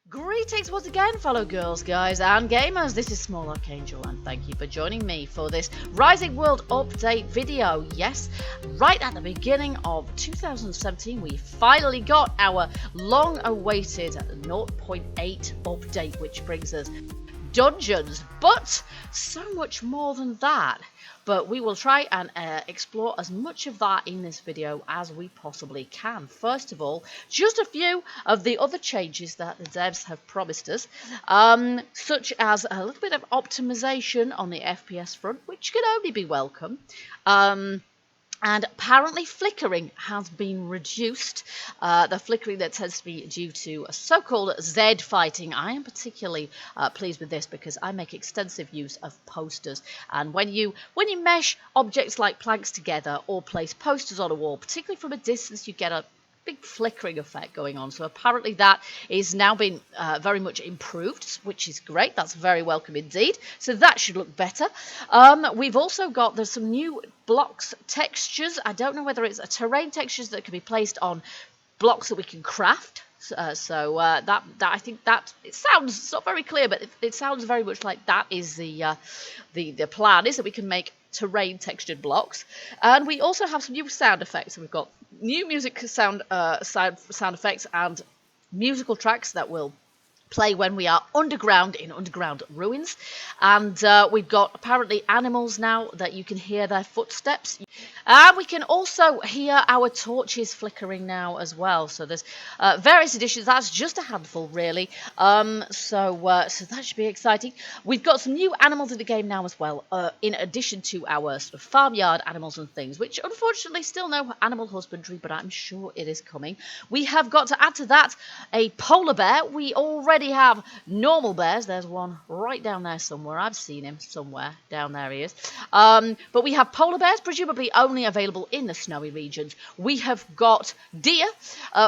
Greetings once again, fellow girls, guys, and gamers. This is Small Archangel, and thank you for joining me for this Rising World update video. Yes, right at the beginning of 2017, we finally got our long-awaited 0.8 update, which brings us dungeons, but so much more than that. But we will try and explore as much of that in this video as we possibly can. First of all, just a few of the other changes that the devs have promised us, such as a little bit of optimization on the FPS front, which can only be welcome. And apparently flickering has been reduced. The flickering that tends to be due to so-called Z fighting. I am particularly pleased with this because I make extensive use of posters. And when you mesh objects like planks together or place posters on a wall, particularly from a distance, you get a big flickering effect going on. So apparently that is now been very much improved, which is great. That's very welcome indeed. So that should look better. We've also got, there's some new blocks textures. I don't know whether it's a terrain textures that can be placed on blocks that we can craft. That I think that it sounds, it's not very clear, but it sounds very much like that is the plan, is that we can make terrain textured blocks. And we also have some new sound effects. So we've got new music sound effects and musical tracks that will play when we are underground in underground ruins. And we've got apparently animals now that you can hear their footsteps. And we can also hear our torches flickering now as well. So there's various additions. That's just a handful, really. So that should be exciting. We've got some new animals in the game now as well, in addition to our sort of farmyard animals and things, which unfortunately still no animal husbandry, but I'm sure it is coming. We have got to add to that a polar bear. We already have normal bears. There's one right down there somewhere. I've seen him somewhere. Down there he is. But we have polar bears, presumably only available in the snowy regions. We have got deer,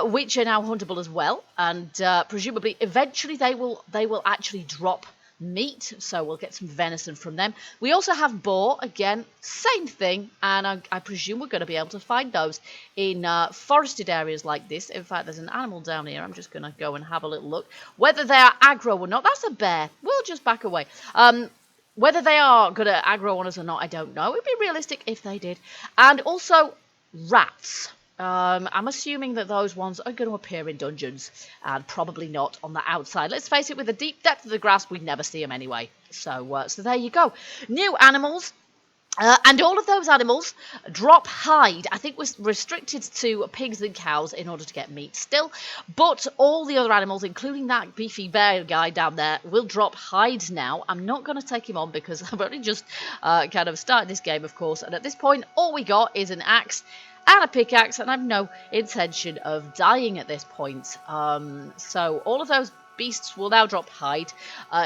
which are now huntable as well, and presumably eventually they will actually drop meat, so we'll get some venison from them. We also have boar, again, same thing, and I presume we're going to be able to find those in forested areas like this. In fact, there's an animal down here. I'm just going to go and have a little look. Whether they are aggro or not, that's a bear. We'll just back away. Whether they are going to aggro on us or not, I don't know. It would be realistic if they did. And also rats. I'm assuming that those ones are going to appear in dungeons and probably not on the outside. Let's face it, with the deep depth of the grass, we'd never see them anyway. So there you go. New animals. And all of those animals drop hide. I think was restricted to pigs and cows in order to get meat still. But all the other animals, including that beefy bear guy down there, will drop hides now. I'm not going to take him on because I've only just kind of started this game, of course. And at this point, all we got is an axe and a pickaxe. And I've no intention of dying at this point. So all of those beasts will now drop hide.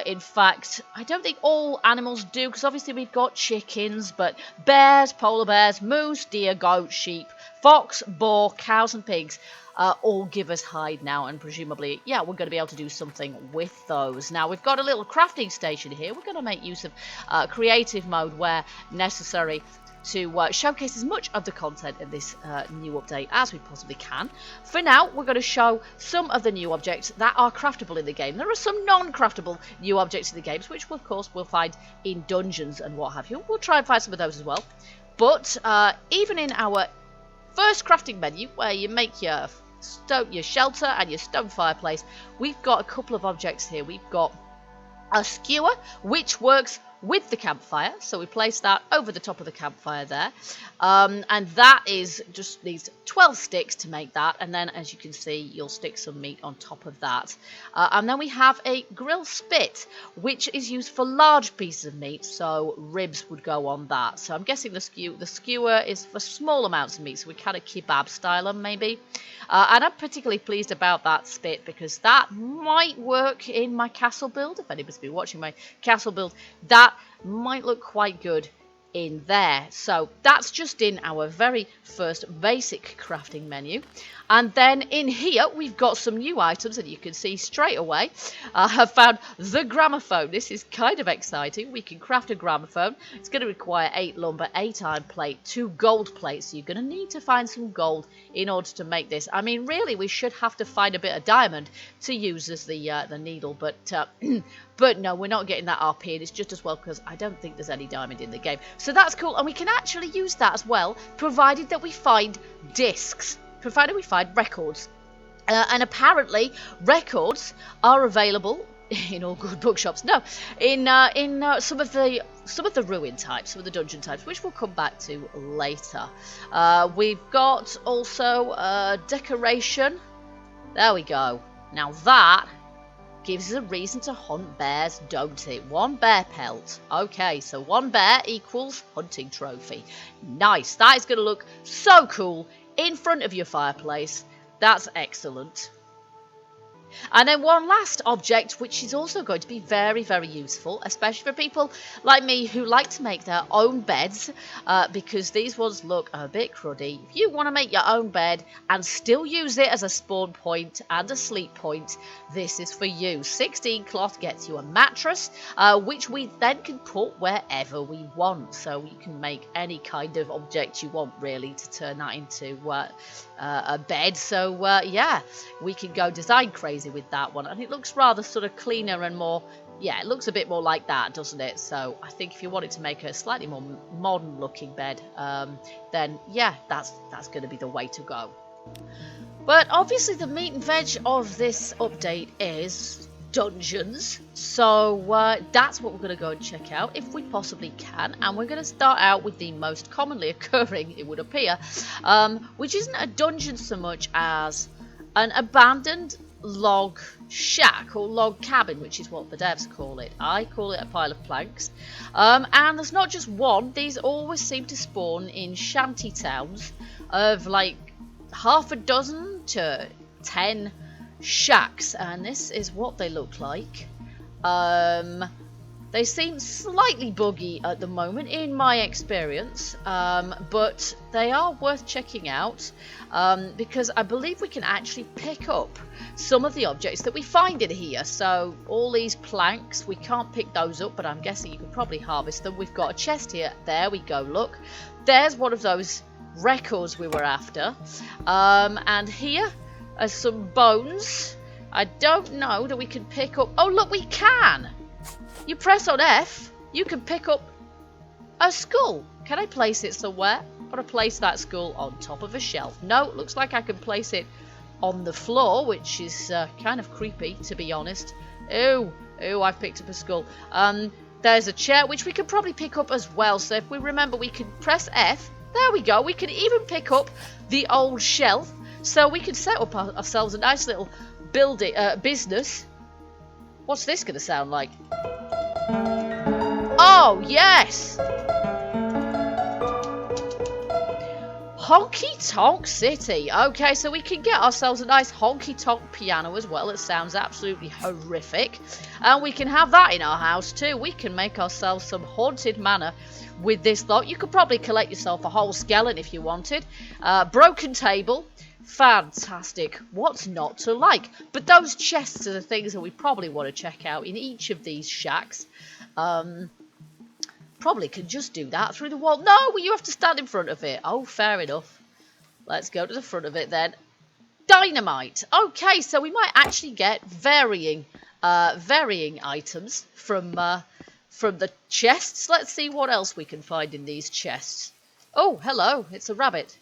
In fact, I don't think all animals do, because obviously we've got chickens, but bears, polar bears, moose, deer, goat, sheep, fox, boar, cows and pigs all give us hide now, and presumably, yeah, we're going to be able to do something with those. Now, we've got a little crafting station here. We're going to make use of creative mode where necessary to showcase as much of the content in this new update as we possibly can. For now, we're going to show some of the new objects that are craftable in the game. There are some non-craftable new objects in the games, which, of course, we'll find in dungeons and what have you. We'll try and find some of those as well. But even in our first crafting menu, where you make your shelter and your stone fireplace, we've got a couple of objects here. We've got a skewer, which works with the campfire, so we place that over the top of the campfire there, and that is just needs 12 sticks to make that, and then as you can see you'll stick some meat on top of that, and then we have a grill spit, which is used for large pieces of meat, so ribs would go on that. So I'm guessing the skewer is for small amounts of meat, so we kind of kebab style them maybe. And I'm particularly pleased about that spit because that might work in my castle build. If anybody's been watching my castle build, that might look quite good in there. So that's just in our very first basic crafting menu. And then in here, we've got some new items, and you can see straight away, I have found the gramophone. This is kind of exciting. We can craft a gramophone. It's going to require 8 lumber, 8 iron plate, 2 gold plates. So you're going to need to find some gold in order to make this. I mean, really, we should have to find a bit of diamond to use as the needle, but but no, we're not getting that RP, and it's just as well because I don't think there's any diamond in the game. So that's cool, and we can actually use that as well, provided that we find discs. Provided we find records. And apparently records are available in all good bookshops. No, in some of the ruin types, some of the dungeon types, which we'll come back to later. We've got also decoration. There we go. Now that gives us a reason to hunt bears, don't it? 1 bear pelt. Okay, so 1 bear equals hunting trophy. Nice. That is going to look so cool in front of your fireplace. That's excellent. And then one last object, which is also going to be very, very useful, especially for people like me who like to make their own beds, because these ones look a bit cruddy. If you want to make your own bed and still use it as a spawn point and a sleep point, this is for you. 16 cloth gets you a mattress, which we then can put wherever we want. So you can make any kind of object you want, really, to turn that into a bed. So yeah, we can go design crazy with that one, and it looks rather sort of cleaner and more, yeah, it looks a bit more like that, doesn't it? So I think if you wanted to make a slightly more modern looking bed, then yeah, that's going to be the way to go. But obviously the meat and veg of this update is dungeons, so that's what we're going to go and check out if we possibly can. And we're going to start out with the most commonly occurring, it would appear, which isn't a dungeon so much as an abandoned log shack or log cabin, which is what the devs call it. I call it a pile of planks. And there's not just one, these always seem to spawn in shanty towns of like half a dozen to 10 shacks, and this is what they look like. They seem slightly buggy at the moment in my experience, but they are worth checking out, because I believe we can actually pick up some of the objects that we find in here. So all these planks, we can't pick those up, but I'm guessing you can probably harvest them. We've got a chest here. There we go, look. There's one of those records we were after. And here are some bones. I don't know that we can pick up. Oh, look, we can! You press on F, you can pick up a skull. Can I place it somewhere? I want to place that skull on top of a shelf. No, it looks like I can place it on the floor, which is kind of creepy, to be honest. Ooh, I've picked up a skull. There's a chair, which we could probably pick up as well. So if we remember, we can press F. There we go. We can even pick up the old shelf. So we can set up ourselves a nice little business. What's this going to sound like? Oh, yes! Honky Tonk City. Okay, so we can get ourselves a nice honky tonk piano as well. It sounds absolutely horrific. And we can have that in our house too. We can make ourselves some haunted manor with this lot. You could probably collect yourself a whole skeleton if you wanted. Broken table. Fantastic. What's not to like? But those chests are the things that we probably want to check out in each of these shacks. Probably can just do that through the wall. No, well, you have to stand in front of it. Oh, fair enough. Let's go to the front of it then. Dynamite. Okay, so we might actually get varying items from the chests. Let's see what else we can find in these chests. Oh, hello. It's a rabbit.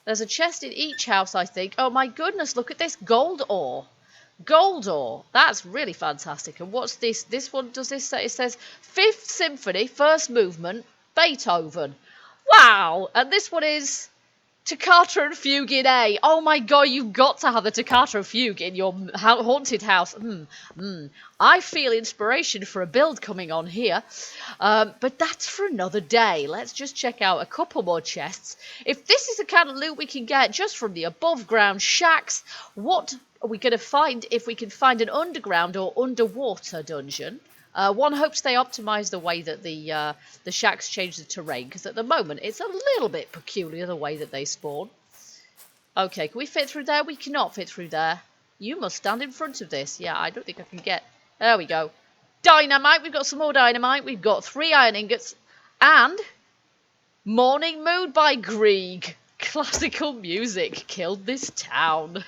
There's a chest in each house, I think. Oh, my goodness, look at this gold ore. Gold ore. That's really fantastic. And what's this? This one, does this say? It says 5th Symphony, first movement, Beethoven. Wow. And this one is Toccata and Fugue in A. Oh my god, you've got to have the Toccata and Fugue in your haunted house. I feel inspiration for a build coming on here. But that's for another day. Let's just check out a couple more chests. If this is the kind of loot we can get just from the above ground shacks, what are we going to find if we can find an underground or underwater dungeon? One hopes they optimize the way that the shacks change the terrain, because at the moment it's a little bit peculiar the way that they spawn. Okay, can we fit through there? We cannot fit through there. You must stand in front of this. Yeah, I don't think I can get... There we go. Dynamite. We've got some more dynamite. We've got 3 iron ingots. And... Morning Mood by Grieg. Classical music killed this town.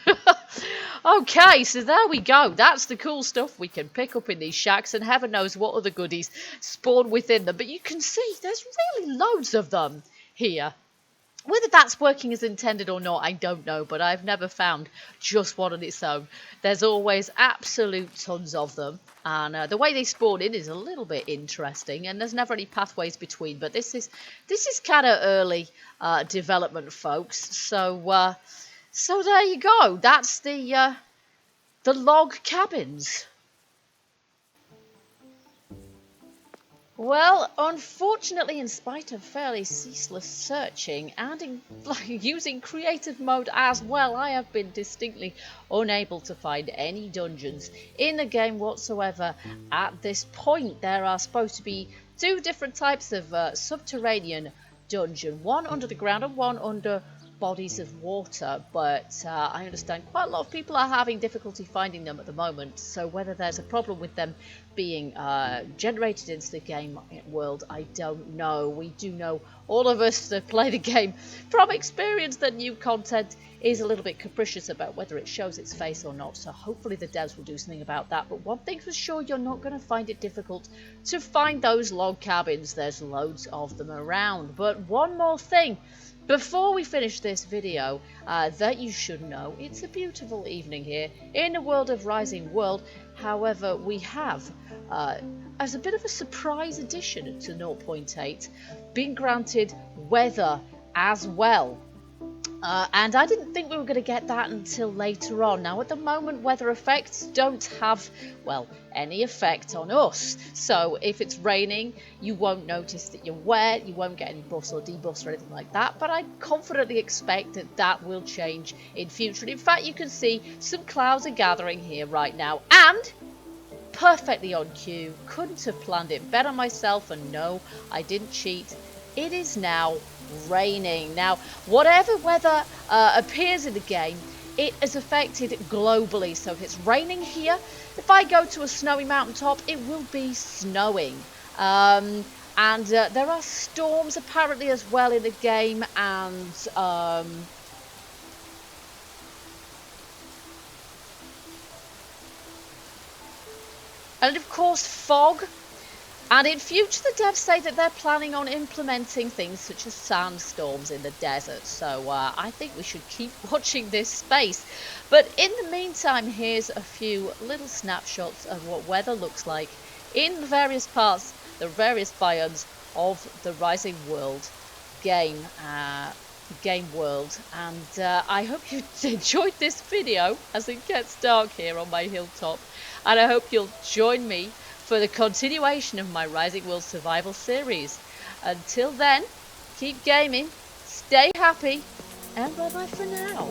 Okay, so there we go. That's the cool stuff we can pick up in these shacks, and heaven knows what other goodies spawn within them. But you can see there's really loads of them here. Whether that's working as intended or not, I don't know, but I've never found just one on its own. There's always absolute tons of them, and the way they spawn in is a little bit interesting, and there's never any pathways between. But this is kind of early development, folks. So there you go. That's the log cabins. Well, unfortunately, in spite of fairly ceaseless searching and using creative mode as well, I have been distinctly unable to find any dungeons in the game whatsoever at this point. There are supposed to be 2 different types of subterranean dungeon, one under the ground and one under bodies of water, but I understand quite a lot of people are having difficulty finding them at the moment, so whether there's a problem with them being generated into the game world, I don't know. We do know, all of us that play the game from experience, that new content is a little bit capricious about whether it shows its face or not, so hopefully the devs will do something about that. But one thing's for sure, you're not going to find it difficult to find those log cabins. There's loads of them around. But one more thing before we finish this video that you should know: it's a beautiful evening here in the world of Rising World. However, we have, as a bit of a surprise addition to 0.8, been granted weather as well. And I didn't think we were going to get that until later on. Now, at the moment, weather effects don't have, well, any effect on us. So if it's raining, you won't notice that you're wet, you won't get any buffs or debuffs or anything like that. But I confidently expect that that will change in future. And in fact, you can see some clouds are gathering here right now. And perfectly on cue, couldn't have planned it better myself. And no, I didn't cheat. It is now raining. Now, whatever weather appears in the game, it is affected globally. So if it's raining here, if I go to a snowy mountaintop, it will be snowing. And there are storms apparently as well in the game, and of course fog. And in future, the devs say that they're planning on implementing things such as sandstorms in the desert. So I think we should keep watching this space. But in the meantime, here's a few little snapshots of what weather looks like in the various parts, the various biomes of the Rising World game world. And I hope you enjoyed this video as it gets dark here on my hilltop. And I hope you'll join me for the continuation of my Rising World Survival series. Until then, keep gaming, stay happy, and bye-bye for now.